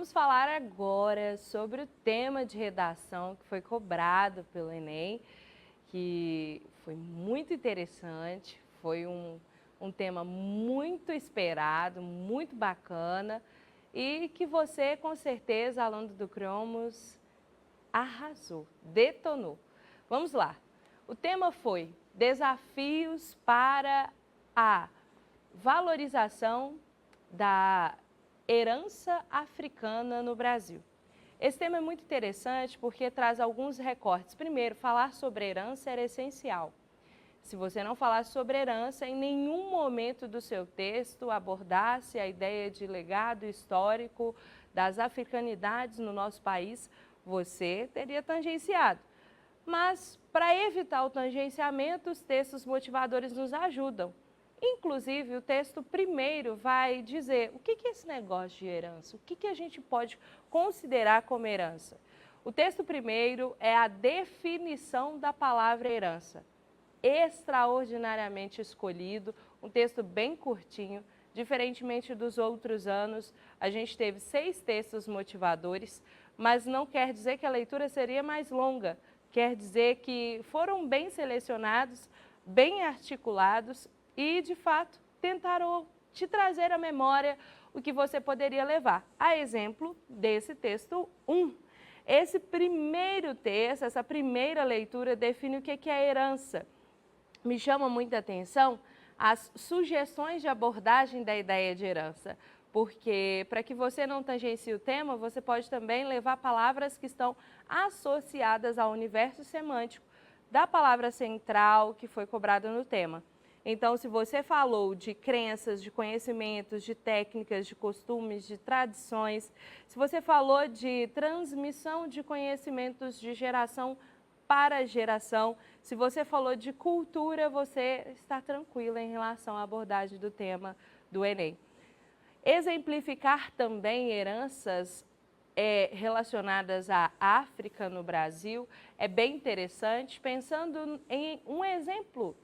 vamos falar agora sobre o tema de redação que foi cobrado pelo Enem, que foi muito interessante, foi um tema muito esperado, muito bacana e que você, com certeza, aluno do Cromos, arrasou, detonou. Vamos lá. O tema foi desafios para a valorização da herança africana no Brasil. Esse tema é muito interessante porque traz alguns recortes. Primeiro, falar sobre herança era essencial. Se você não falasse sobre herança, em nenhum momento do seu texto abordasse a ideia de legado histórico das africanidades no nosso país, você teria tangenciado. Mas, para evitar o tangenciamento, os textos motivadores nos ajudam. Inclusive, o texto primeiro vai dizer o que é esse negócio de herança, o que a gente pode considerar como herança. O texto primeiro é a definição da palavra herança. Extraordinariamente escolhido, um texto bem curtinho, diferentemente dos outros anos, a gente teve 6 textos motivadores, mas não quer dizer que a leitura seria mais longa, quer dizer que foram bem selecionados, bem articulados e, de fato, tentaram te trazer à memória o que você poderia levar. A exemplo desse texto 1. Esse primeiro texto, essa primeira leitura define o que é herança. Me chama muita atenção as sugestões de abordagem da ideia de herança, porque para que você não tangencie o tema, você pode também levar palavras que estão associadas ao universo semântico da palavra central que foi cobrada no tema. Então, se você falou de crenças, de conhecimentos, de técnicas, de costumes, de tradições, se você falou de transmissão de conhecimentos de geração para geração, se você falou de cultura, você está tranquila em relação à abordagem do tema do Enem. Exemplificar também heranças relacionadas à África no Brasil é bem interessante, pensando em um exemplo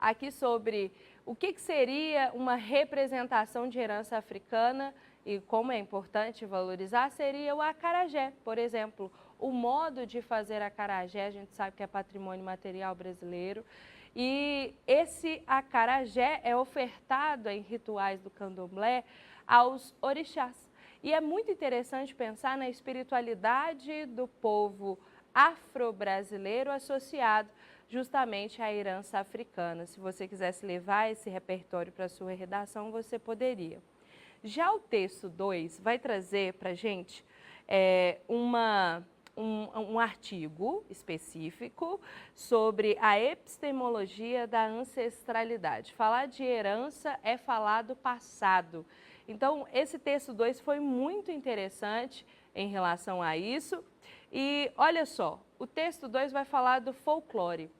aqui sobre o que seria uma representação de herança africana e como é importante valorizar, seria o acarajé, por exemplo. O modo de fazer acarajé, a gente sabe que é patrimônio material brasileiro, e esse acarajé é ofertado em rituais do candomblé aos orixás. E é muito interessante pensar na espiritualidade do povo afro-brasileiro associado justamente à herança africana. Se você quisesse levar esse repertório para a sua redação, você poderia. Já o texto 2 vai trazer para a gente um artigo específico sobre a epistemologia da ancestralidade. Falar de herança é falar do passado. Então, esse texto 2 foi muito interessante em relação a isso. E olha só, o texto 2 vai falar do folclore.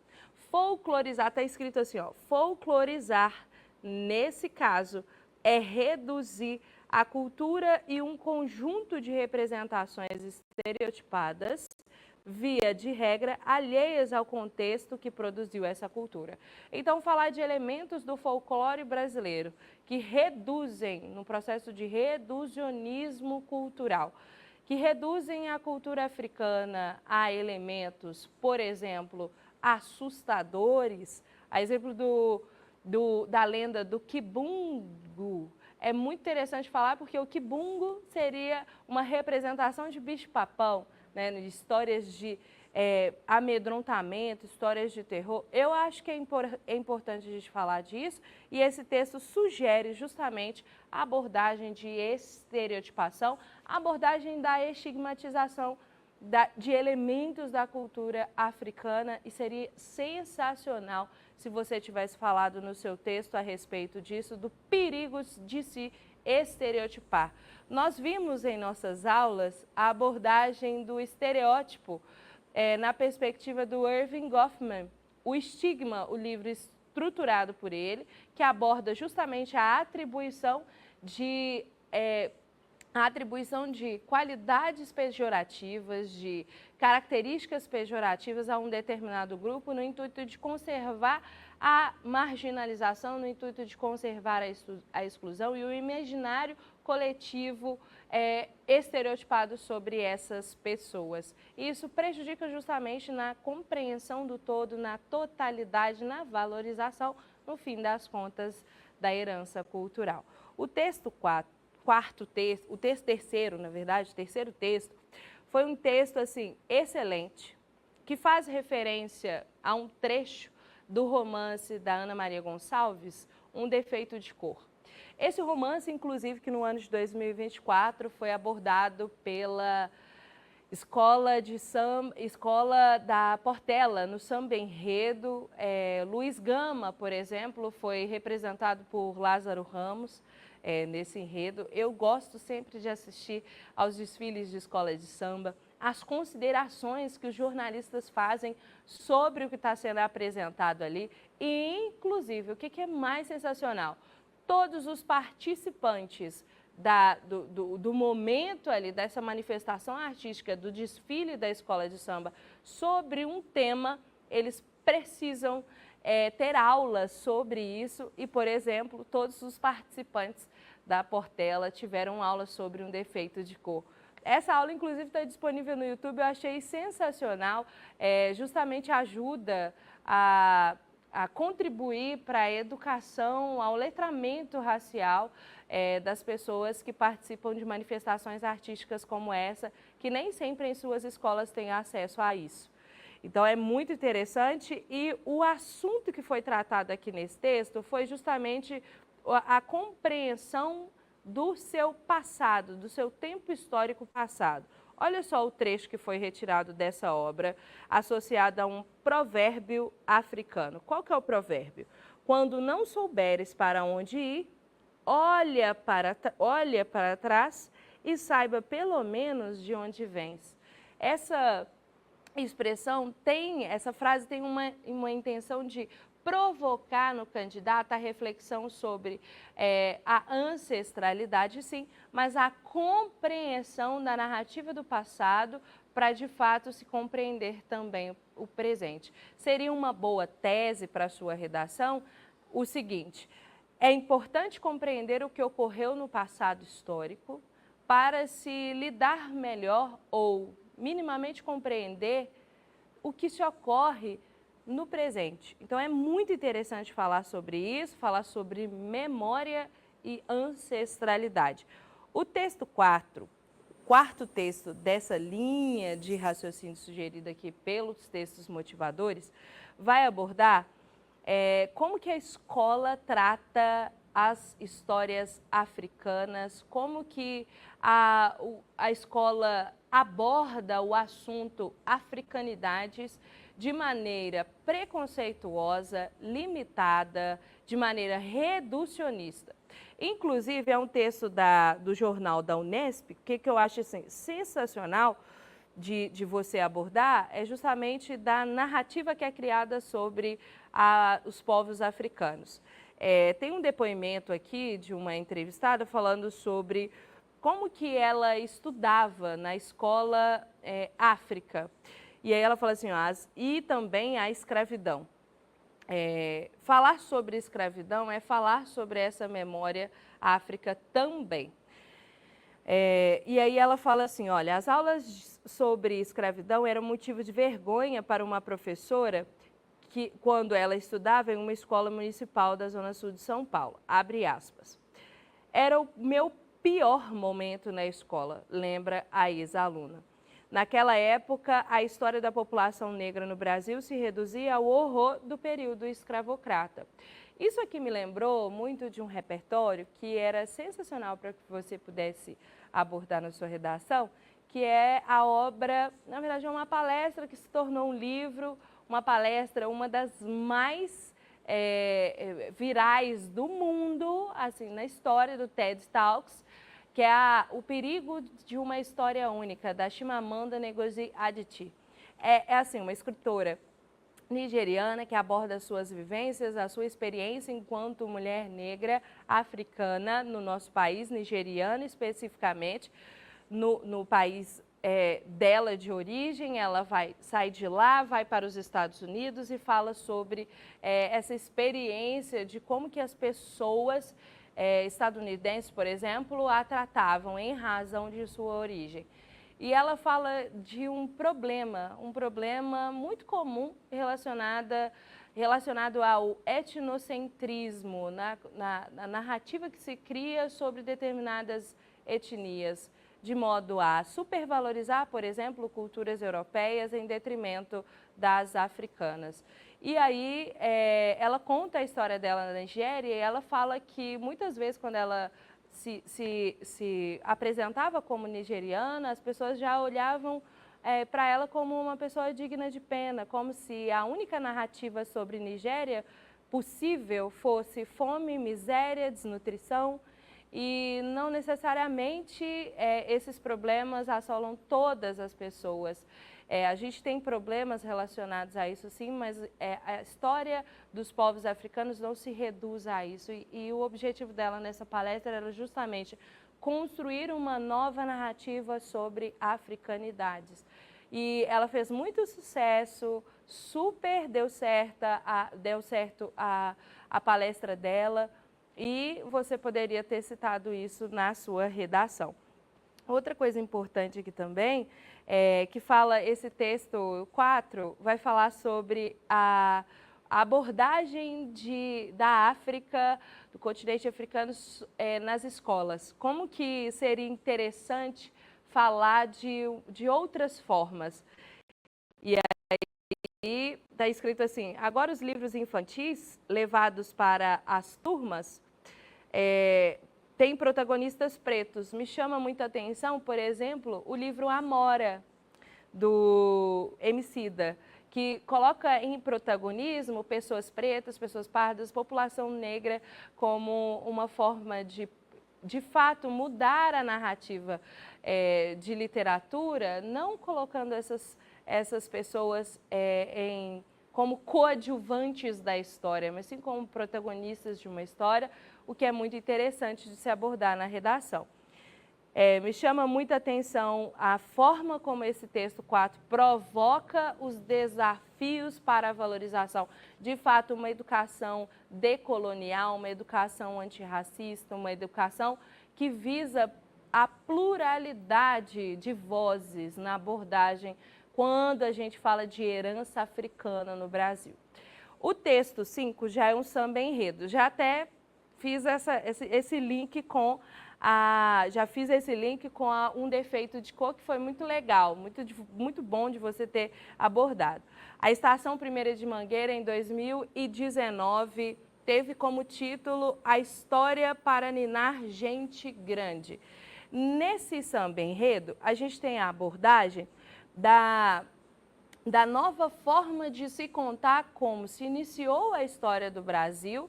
Folclorizar, está escrito assim, ó, folclorizar, nesse caso, é reduzir a cultura e um conjunto de representações estereotipadas, via de regra, alheias ao contexto que produziu essa cultura. Então, falar de elementos do folclore brasileiro que reduzem, no processo de reducionismo cultural, que reduzem a cultura africana a elementos, por exemplo, assustadores, a exemplo da lenda do Kibungo. É muito interessante falar porque o Kibungo seria uma representação de bicho-papão, né, de histórias de amedrontamento, histórias de terror. Eu acho que é importante a gente falar disso e esse texto sugere justamente a abordagem de estereotipação, a abordagem da estigmatização de elementos da cultura africana e seria sensacional se você tivesse falado no seu texto a respeito disso, do perigo de se estereotipar. Nós vimos em nossas aulas a abordagem do estereótipo na perspectiva do Erving Goffman, O Estigma, o livro estruturado por ele, que aborda justamente a atribuição de qualidades pejorativas, de características pejorativas a um determinado grupo no intuito de conservar a marginalização, no intuito de conservar a exclusão e o imaginário coletivo estereotipado sobre essas pessoas. E isso prejudica justamente na compreensão do todo, na totalidade, na valorização, no fim das contas, da herança cultural. O texto terceiro texto, foi um texto assim excelente, que faz referência a um trecho do romance da Ana Maria Gonçalves, Um Defeito de Cor. Esse romance, inclusive, que no ano de 2024 foi abordado pela Escola da Portela, no Samba Enredo. Luiz Gama, por exemplo, foi representado por Lázaro Ramos nesse enredo. Eu gosto sempre de assistir aos desfiles de escola de samba, as considerações que os jornalistas fazem sobre o que está sendo apresentado ali e, inclusive, o que é mais sensacional, todos os participantes do momento ali, dessa manifestação artística, do desfile da escola de samba sobre um tema, eles precisam ter aulas sobre isso e, por exemplo, todos os participantes da Portela tiveram aula sobre um defeito de cor. Essa aula, inclusive, está disponível no YouTube, eu achei sensacional, justamente ajuda a contribuir para a educação, ao letramento racial das pessoas que participam de manifestações artísticas como essa, que nem sempre em suas escolas têm acesso a isso. Então, é muito interessante e o assunto que foi tratado aqui nesse texto foi justamente a compreensão do seu passado, do seu tempo histórico passado. Olha só o trecho que foi retirado dessa obra, associado a um provérbio africano. Qual que é o provérbio? Quando não souberes para onde ir, olha para trás e saiba pelo menos de onde vens. Essa frase tem uma intenção de provocar no candidato a reflexão sobre a ancestralidade, sim, mas a compreensão da narrativa do passado para, de fato, se compreender também o presente. Seria uma boa tese para a sua redação o seguinte: é importante compreender o que ocorreu no passado histórico para se lidar melhor ou minimamente compreender o que se ocorre no presente. Então, é muito interessante falar sobre isso, falar sobre memória e ancestralidade. O texto quarto texto dessa linha de raciocínio sugerida aqui pelos textos motivadores, vai abordar como que a escola trata as histórias africanas, como que a escola aborda o assunto africanidades de maneira preconceituosa, limitada, de maneira reducionista. Inclusive, é um texto do jornal da Unesp, que eu acho assim, sensacional de você abordar, é justamente da narrativa que é criada sobre os povos africanos. Tem um depoimento aqui de uma entrevistada falando sobre como que ela estudava na escola África. E aí ela fala assim, e também a escravidão. Falar sobre escravidão é falar sobre essa memória África também. E aí ela fala assim, olha, as aulas sobre escravidão eram motivo de vergonha para uma professora que, quando ela estudava em uma escola municipal da Zona Sul de São Paulo, abre aspas. Era o meu pior momento na escola, lembra a ex-aluna. Naquela época, a história da população negra no Brasil se reduzia ao horror do período escravocrata. Isso aqui me lembrou muito de um repertório que era sensacional para que você pudesse abordar na sua redação, que é a obra, na verdade é uma palestra que se tornou um livro, uma palestra, uma das mais virais do mundo, assim, na história do TED Talks, que é O Perigo de uma História Única, da Chimamanda Ngozi Adichie. É assim, uma escritora nigeriana que aborda suas vivências, a sua experiência enquanto mulher negra africana no nosso país, nigeriana especificamente, no país dela de origem. Ela sai de lá, vai para os Estados Unidos e fala sobre essa experiência de como que as pessoas estadunidenses, por exemplo, a tratavam em razão de sua origem. E ela fala de um problema muito comum relacionado ao etnocentrismo, na narrativa que se cria sobre determinadas etnias, de modo a supervalorizar, por exemplo, culturas europeias em detrimento das africanas. E aí ela conta a história dela na Nigéria e ela fala que muitas vezes quando ela se apresentava como nigeriana, as pessoas já olhavam para ela como uma pessoa digna de pena, como se a única narrativa sobre Nigéria possível fosse fome, miséria, desnutrição, e não necessariamente esses problemas assolam todas as pessoas. A gente tem problemas relacionados a isso sim, mas a história dos povos africanos não se reduz a isso. E o objetivo dela nessa palestra era justamente construir uma nova narrativa sobre africanidades. E ela fez muito sucesso, super deu certo a palestra dela, e você poderia ter citado isso na sua redação. Outra coisa importante aqui também, que fala esse texto 4, vai falar sobre a abordagem da África, do continente africano nas escolas. Como que seria interessante falar de outras formas. E aí está escrito assim: agora os livros infantis levados para as turmas têm protagonistas pretos. Me chama muita atenção, por exemplo, o livro Amora, do Emicida, que coloca em protagonismo pessoas pretas, pessoas pardas, população negra, como uma forma de fato, mudar a narrativa de literatura, não colocando essas pessoas como coadjuvantes da história, mas sim como protagonistas de uma história, o que é muito interessante de se abordar na redação. Me chama muita atenção a forma como esse texto 4 provoca os desafios para a valorização, de fato, uma educação decolonial, uma educação antirracista, uma educação que visa a pluralidade de vozes na abordagem quando a gente fala de herança africana no Brasil. O texto 5 já é um samba enredo, já até fiz esse link com um defeito de cor que foi muito legal, muito bom de você ter abordado. A Estação Primeira de Mangueira, em 2019, teve como título A História para Ninar Gente Grande. Nesse samba enredo, a gente tem a abordagem da nova forma de se contar como se iniciou a história do Brasil.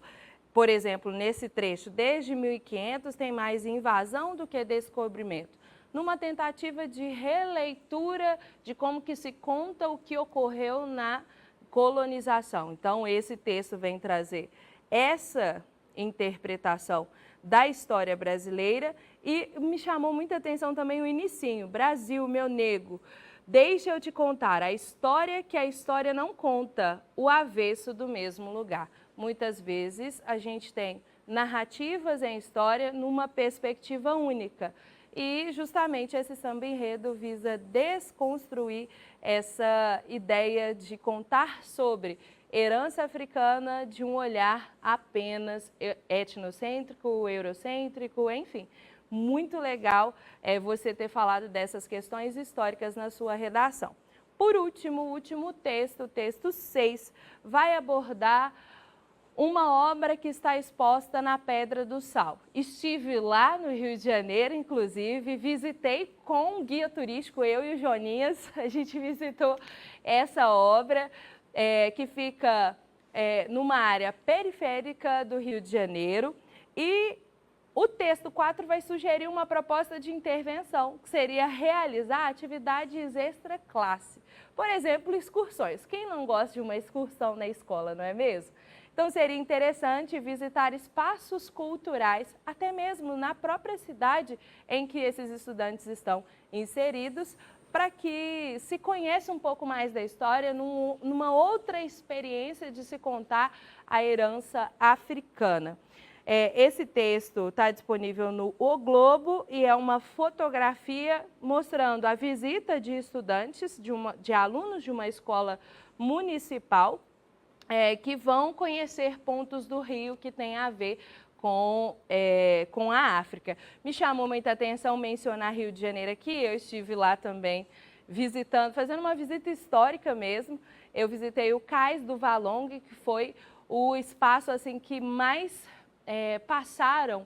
Por exemplo, nesse trecho, desde 1500 tem mais invasão do que descobrimento, numa tentativa de releitura de como que se conta o que ocorreu na colonização. Então, esse texto vem trazer essa interpretação da história brasileira e me chamou muita atenção também o inicinho, Brasil, meu nego, deixa eu te contar a história que a história não conta, o avesso do mesmo lugar. Muitas vezes a gente tem narrativas em história numa perspectiva única. E justamente esse samba enredo visa desconstruir essa ideia de contar sobre herança africana de um olhar apenas etnocêntrico, eurocêntrico, enfim. Muito legal você ter falado dessas questões históricas na sua redação. Por último, o último texto, o texto 6, vai abordar uma obra que está exposta na Pedra do Sal. Estive lá no Rio de Janeiro, inclusive, visitei com um guia turístico, eu e o Joninhas, a gente visitou essa obra que fica numa área periférica do Rio de Janeiro, e o texto 4 vai sugerir uma proposta de intervenção, que seria realizar atividades extra-classe. Por exemplo, excursões. Quem não gosta de uma excursão na escola, não é mesmo? Então, seria interessante visitar espaços culturais, até mesmo na própria cidade em que esses estudantes estão inseridos, para que se conheça um pouco mais da história, numa outra experiência de se contar a herança africana. Esse texto está disponível no O Globo e é uma fotografia mostrando a visita de estudantes, de alunos de uma escola municipal, que vão conhecer pontos do Rio que têm a ver com a África. Me chamou muita atenção mencionar Rio de Janeiro aqui, eu estive lá também visitando, fazendo uma visita histórica mesmo. Eu visitei o Cais do Valongo, que foi o espaço assim, que mais passaram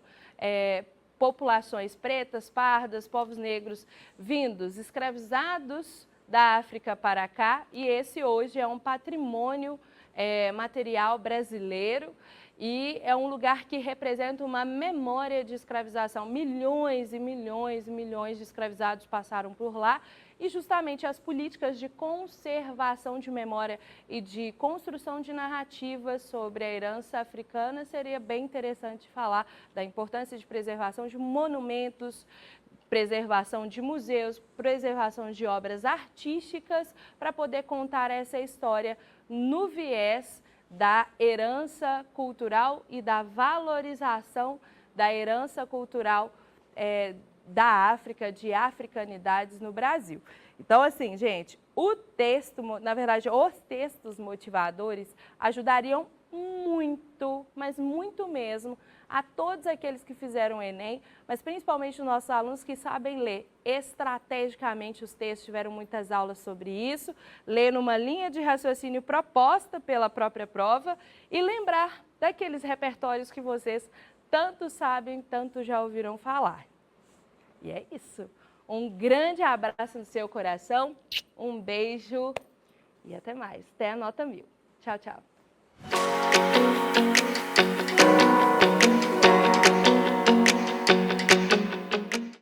populações pretas, pardas, povos negros vindos, escravizados da África para cá, e esse hoje é um patrimônio material brasileiro e é um lugar que representa uma memória de escravização. Milhões e milhões e milhões de escravizados passaram por lá e justamente as políticas de conservação de memória e de construção de narrativas sobre a herança africana, seria bem interessante falar da importância de preservação de monumentos, preservação de museus, preservação de obras artísticas, para poder contar essa história no viés da herança cultural e da valorização da herança cultural da África, de africanidades no Brasil. Então, assim, gente, o texto, na verdade, os textos motivadores ajudariam muito, mas muito mesmo, a todos aqueles que fizeram o Enem, mas principalmente os nossos alunos que sabem ler estrategicamente os textos, tiveram muitas aulas sobre isso, ler numa linha de raciocínio proposta pela própria prova e lembrar daqueles repertórios que vocês tanto sabem, tanto já ouviram falar. E é isso. Um grande abraço no seu coração, um beijo e até mais. Até a nota 1000. Tchau, tchau.